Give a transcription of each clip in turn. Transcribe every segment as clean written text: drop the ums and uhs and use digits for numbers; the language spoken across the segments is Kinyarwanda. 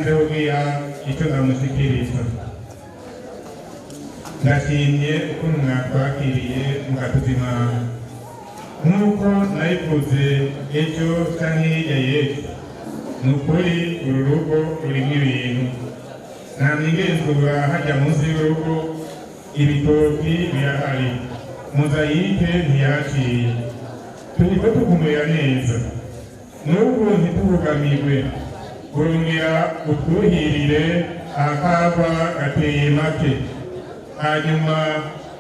nzobwira icyo ndamushikiriza. Ndashimye ukuntu mwatwakiriye mukatuzimana nk'uko nabivuze ejo canke hirya y'ejo. Ni ukuri uru rugo rurimo ibintu nta migenzura hajya munsi y'urugo. Ibitoki birahari, mozayike ntiyaciye, turiko tukumira neza. N'ubu ntitubugamirwe, urongera utwuhirire akagwa gateye make. Hanyuma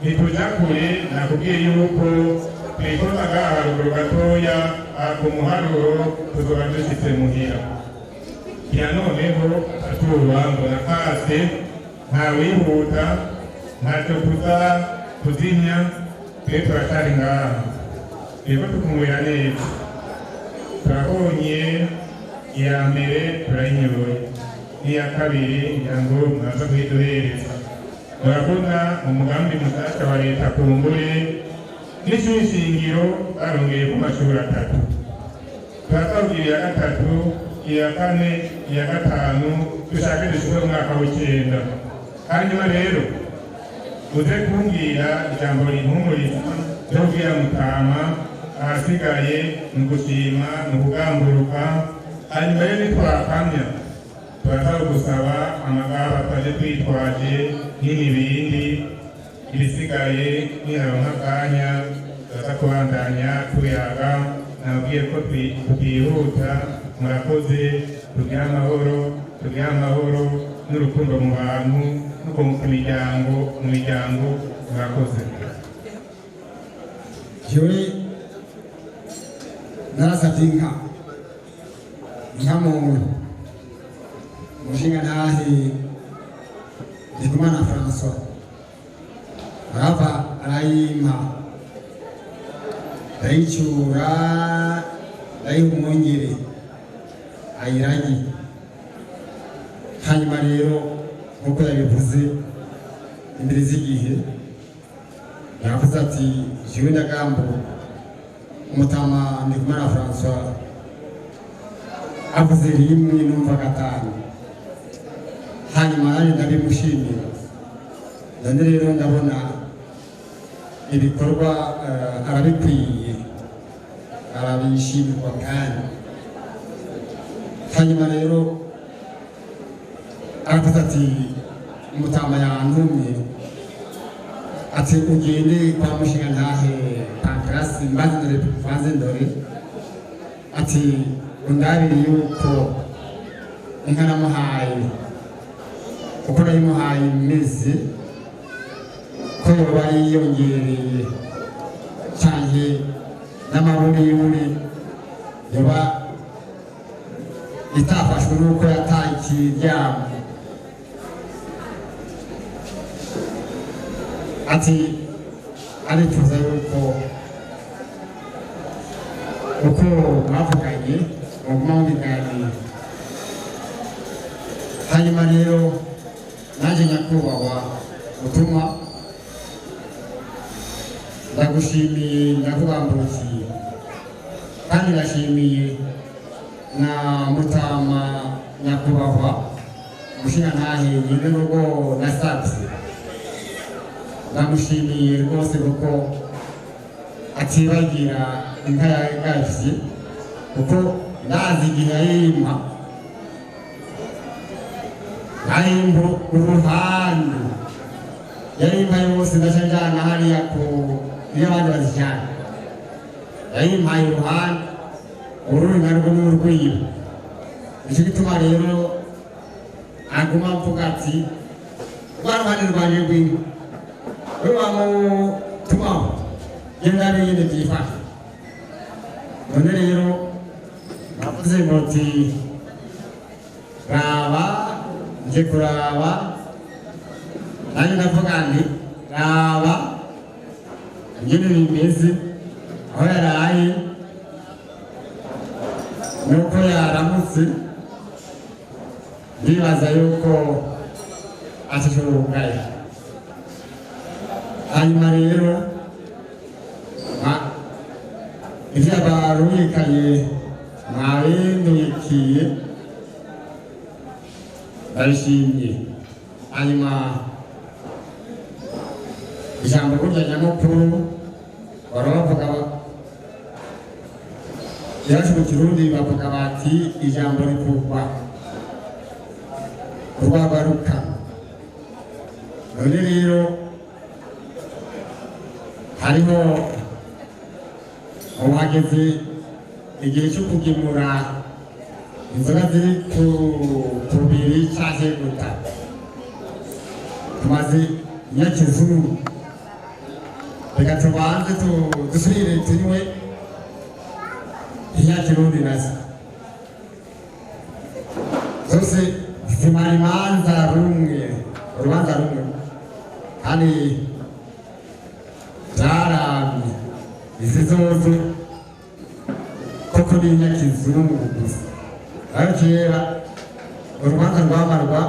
ntituja kure, nakubwiye yuko twikozaga haruguru gatoya ku muharuro tuzoba dushitse muhira. Ya noneho aturubango na kase ntawihuta, ntacyo tuza kuzimya, twe turacari ngaha. Rero tukumira neza, turabonye iya mbere turayinyoye, n'iya kabiri ngira ngo mwaza kuyiduhereza. Murabona umugambi mushasha wa leta kumbure n'ishuri shingiro barongeye ku mashuri 3. Turatubwira iya 3, iya 4, iya 5 dushake dushike mu mwaka w'9. Hanyuma rero uze kumbwira ijambo rimpumuriza ndobwira Mutama, ahasigaye ni gushima ni kugamburuka. Hanyuma rero nitwakamya turasaba gusaba amagaba twaje twitwaje n'ibindi. Ibisigaye niharonka akanya tuza kubandanya tuyaga. Nabwiye ko tutihuta. Murakoze, tugira amahoro n'urukundo mu bantu no mu miryango. Murakoze. Jewe narasavye inka muntu mushinga ntahe Ndikumana François arava arayimpa, ndayicura, ndayiha umwungere ayiragi. Hanyuma rero nk'uko yabivuze imbere z'igihe, yavuze ati jewe ndagambo Umutama Ndikumana François avuze rimwe numva 5. Hanyuma nanjye ndabimushimira. None rero ndabona ibikorwa arabikwiye, arabishimirwa kandi. Hanyuma rero aravuze ati Umutama yantumye ati ugende kwa mushinga ntahe Pankrasi mbanze ndore ati undabire yuko inka namuhaye uko nayimuhaye imeze ko yoba yiyongereye canke n'amabuni yuri yoba itafashwe n'uko yataye ikiryamo. Ati arifuza yuko uko mwavuganye muguma mubiganira. Hanyuma rero naje nyakubahwa Mutuma ndagushimiye, ndakugamburukiye kandi ndashimiye na Mutama nyakubahwa mushinga ntahe nyir'urugo nasavye. Ndamushimiye rwose kuko atibagira inka yagavye, kuko ndazi igihe yayimpa nayimpa uruhande, yayimpa yose ndaca njana hariya iyo abandi bazijana. Yayimpaye uruhande, urundi narwo n'urwiwe. Nico gituma rero aguma mvuga ati rwa ruhande rwanje rw'inka tumaho genda nyine byifashe. None rero navuze muti raba nje kuraba, nanjye ndavuga nti raba ingene bimeze aho yaraye nuko yaramutse. Ndibaza yuko atashobora. Hanyuma rero ivyo abarumvikanye mwabendukiye barishimye hanyuma ijambo burya nyamukuru barabavuga yaje mu Kirundi bavuga bati ijambo rikuvwa rwagaruka. None rero hariho uwageze igihe cyo kugemura inzoga ziri ku biri cyangwa gutatu tumaze nyakizungu reka tubanze dusubire tunywe inyakirundi nazo zose zimara urubanza rumwe kandi zarabye izi zose koko ni inyakizungu gusa. Aho kera urubanza rwamarwa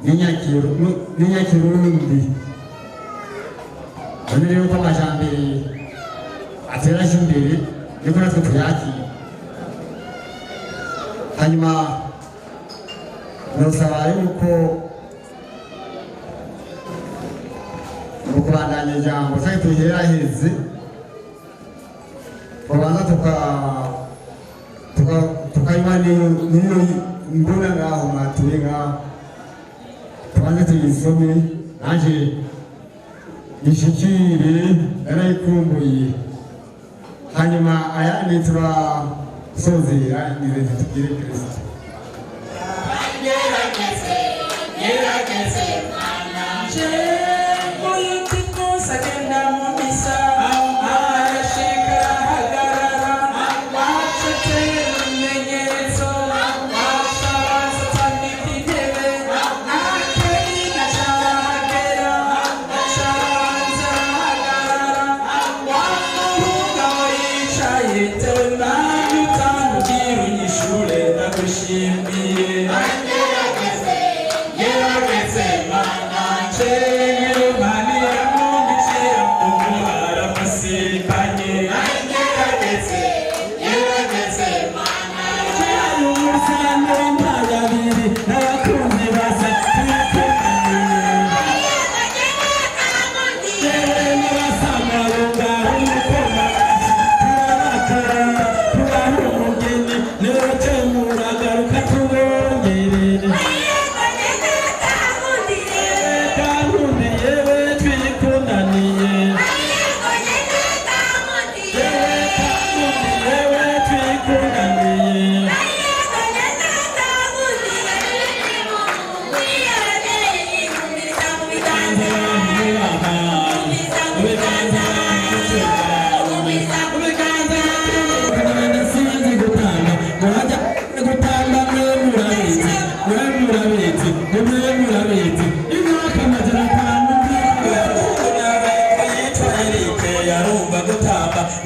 n'inyakirundi. None rero ko amajambere ateraje imbere niko natwe tuyakira. Hanyuma nosaba yuko ukubandanya ijambo cyangwa tuheraheze tubanza tukaywa niyo mbona ngaho mwatuye ngaho tubanze tuyisome naje ishikire narayikumbuye hanyuma ayandi turasozera nireze tugire Kristo.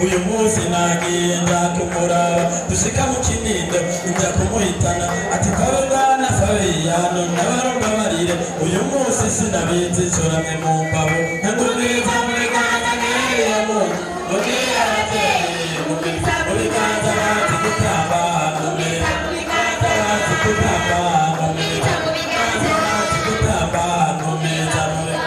uyu munsi nagenda kumuraba dushika mu Kinindo ujya kumuhitana ati kabana Fabiyano n'abarumba barire uyu munsi sinabizi coramwe mu mbabo ntagureza mu biganza ngeya mu ogira ateye mu biganza bati gutamba mu biganza bati gutamba mu biganza bati gutamba mu biganza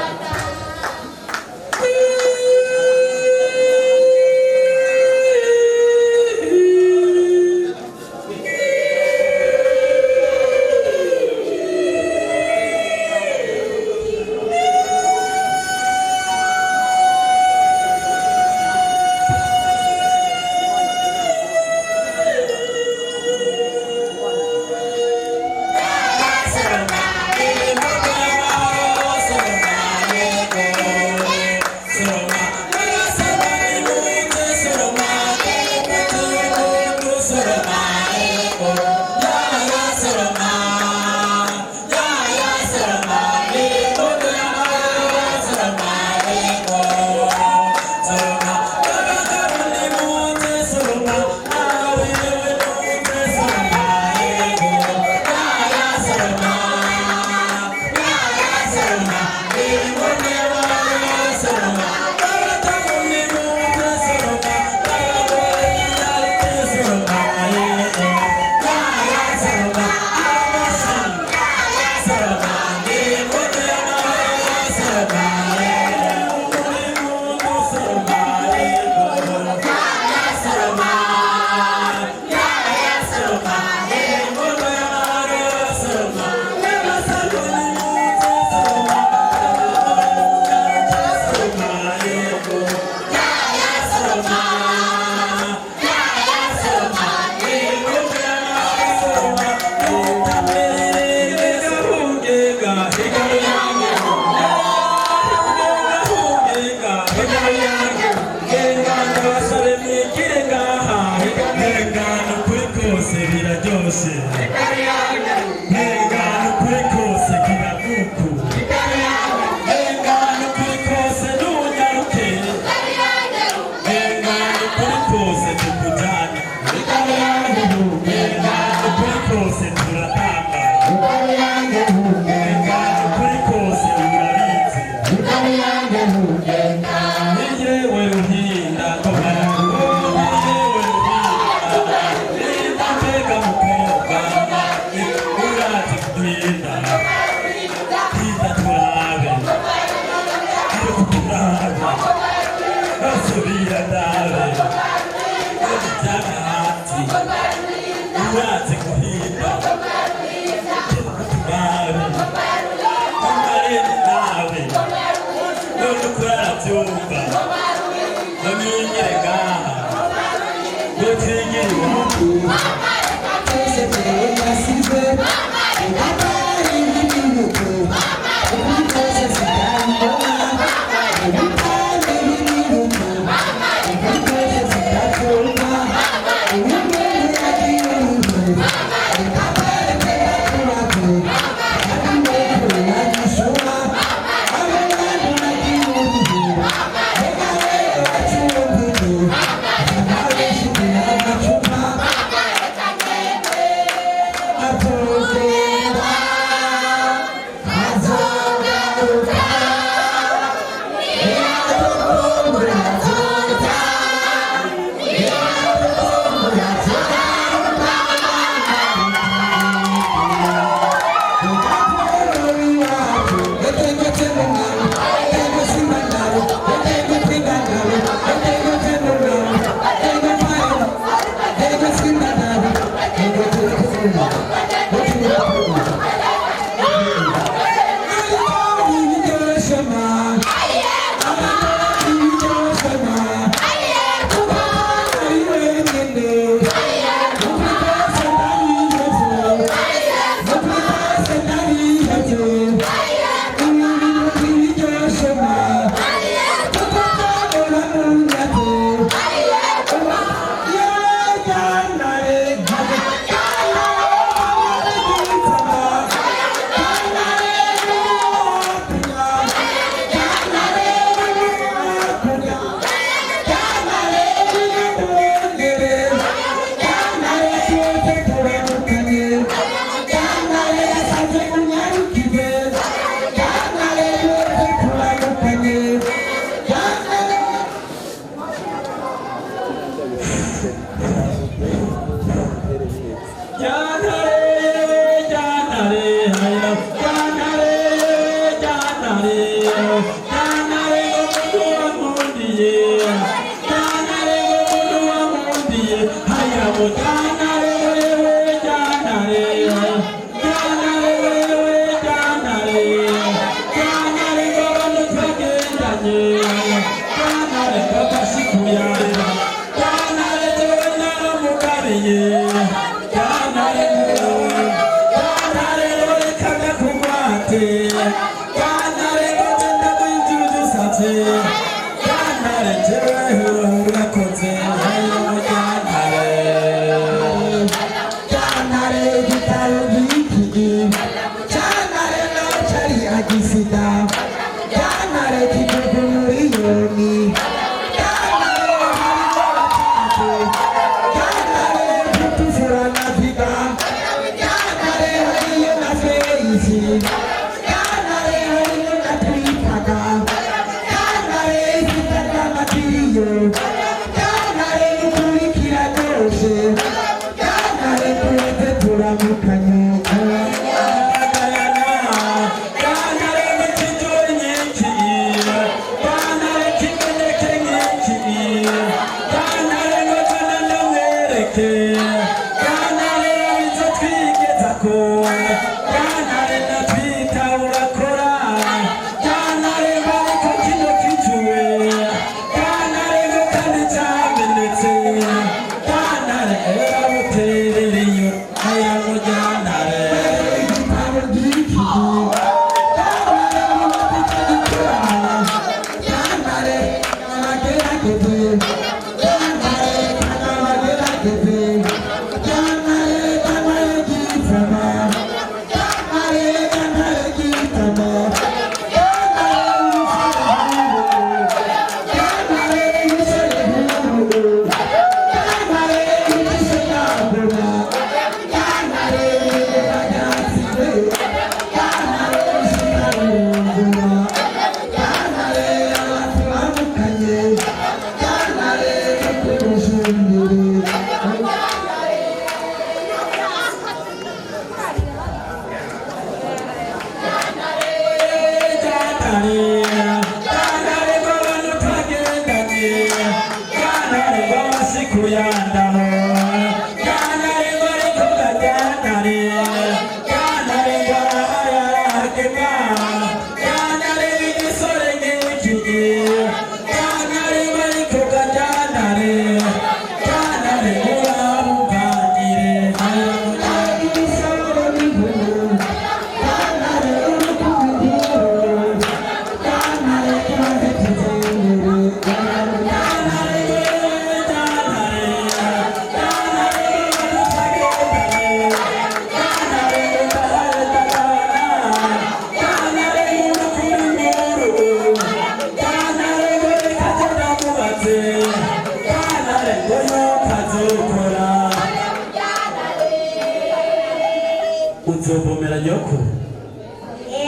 Uzovomera nyoko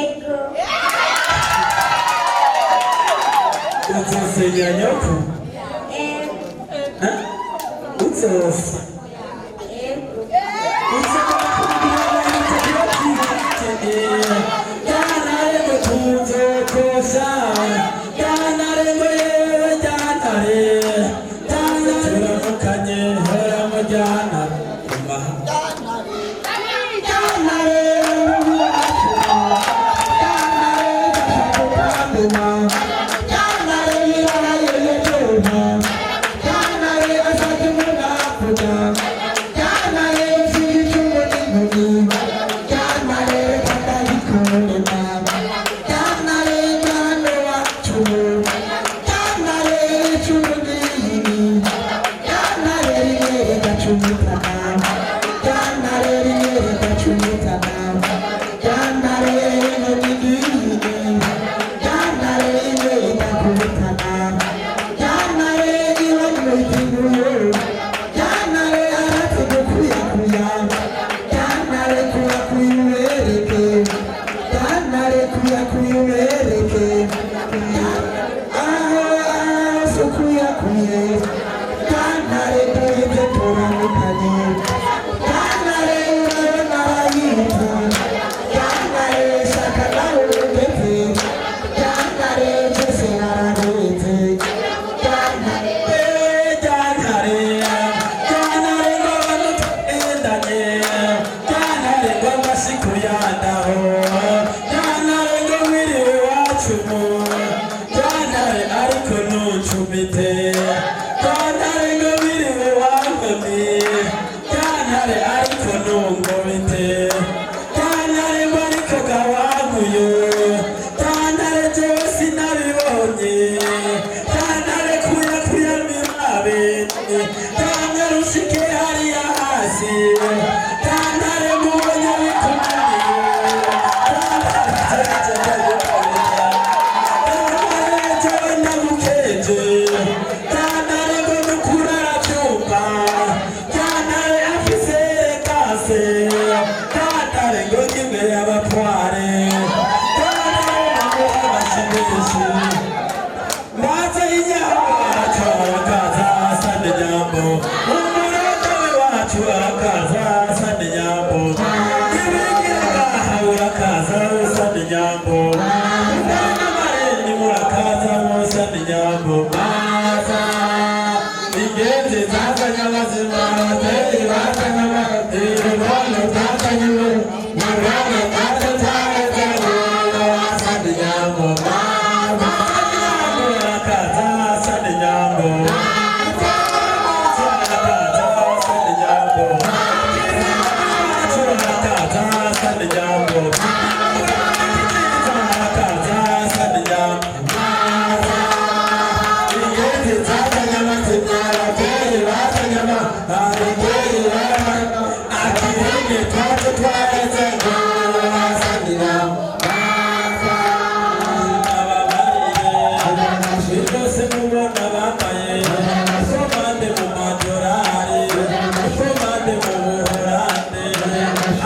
Ego. uzosenya nyoko Ego. uzosa Ego.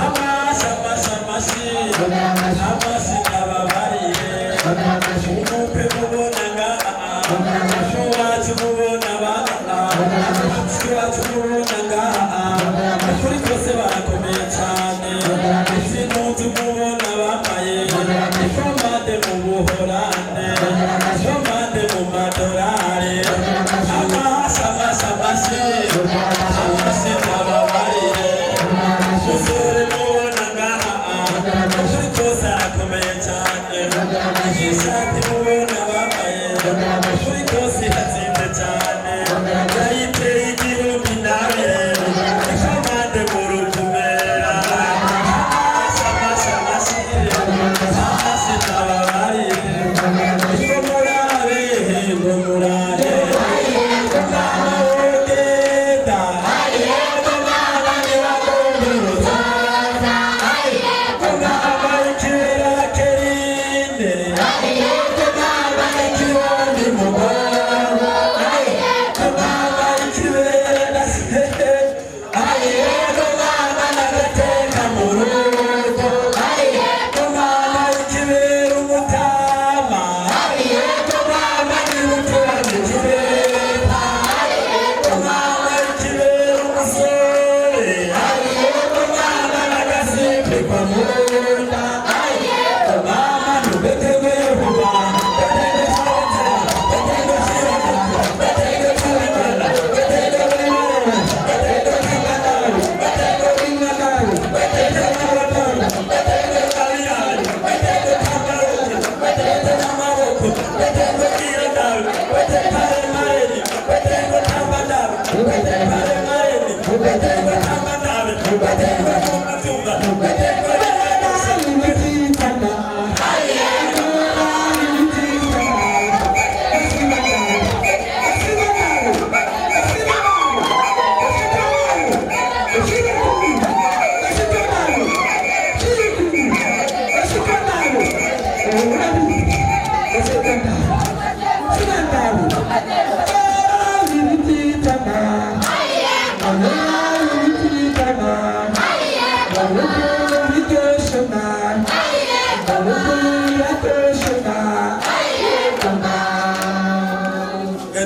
Amasha arakomeye cyane ishati mubona bambaye kuri kose hatsinze cyane yayiteye igihumbi nawe ikomande mu rugumera amashamashyire hasi n'ababari ngo murabe ngo murabe umwana wogenda umwana niwagomberuza umwana ikibera kerinde umwana ikibondi mugongo umwana ikibera sehe umwana nagateka mu rugo umwana ikibera umutama umwana niwuturanye ikibera umwana ikibera umusore umwana nagasimburwa mu nda umwana ntugategwe vuba gatege sonza gatege shirika gatege kurigana gatege wimana gatege kinganaru gatege winganaru gatege kabanaru gatege kaliyari gatege kamaroke gatege namaboko gatege kiranaru gatege karemareni gatege tambadaru gatege karemareni gatege tambadaru gatege kumatunga gatege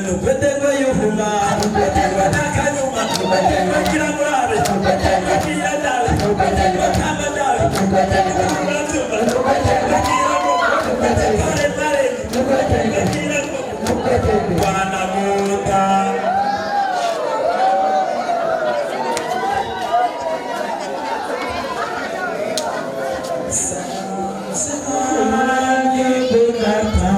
Nubetegwa yuhuma, nubetegwa nakanyuma, nubetegwa kiramurabe, nubetegwa kiyadale, nubetegwa kamadale, nubetegwa kuratumba, nubetegwa kiramuka, nubetegwa remare, nubetegwa kiramuka, nubetegwa wanamuta. Semangi berkata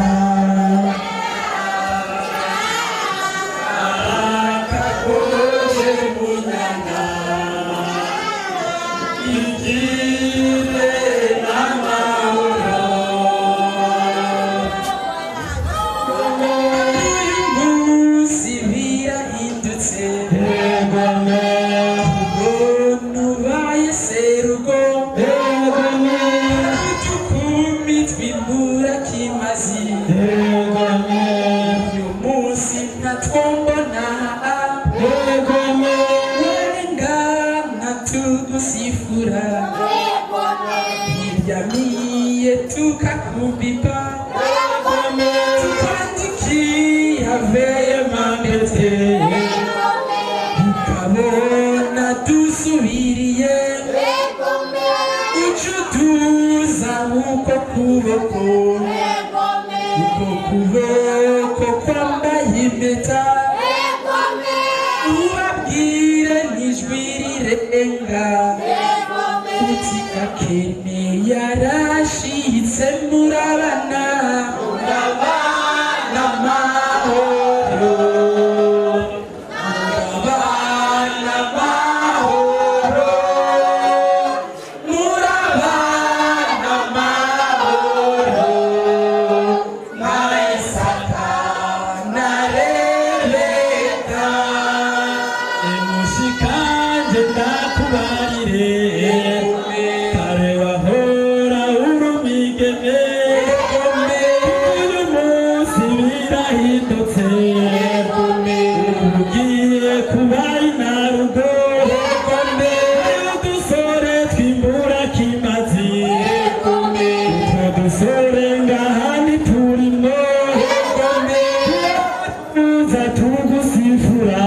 ukabona dusubiriye ucutuza uko kuboko kwambaye impeta ubabwire n'ijwi rirenga uti akene yarashitse murabana mahoro Tugusifura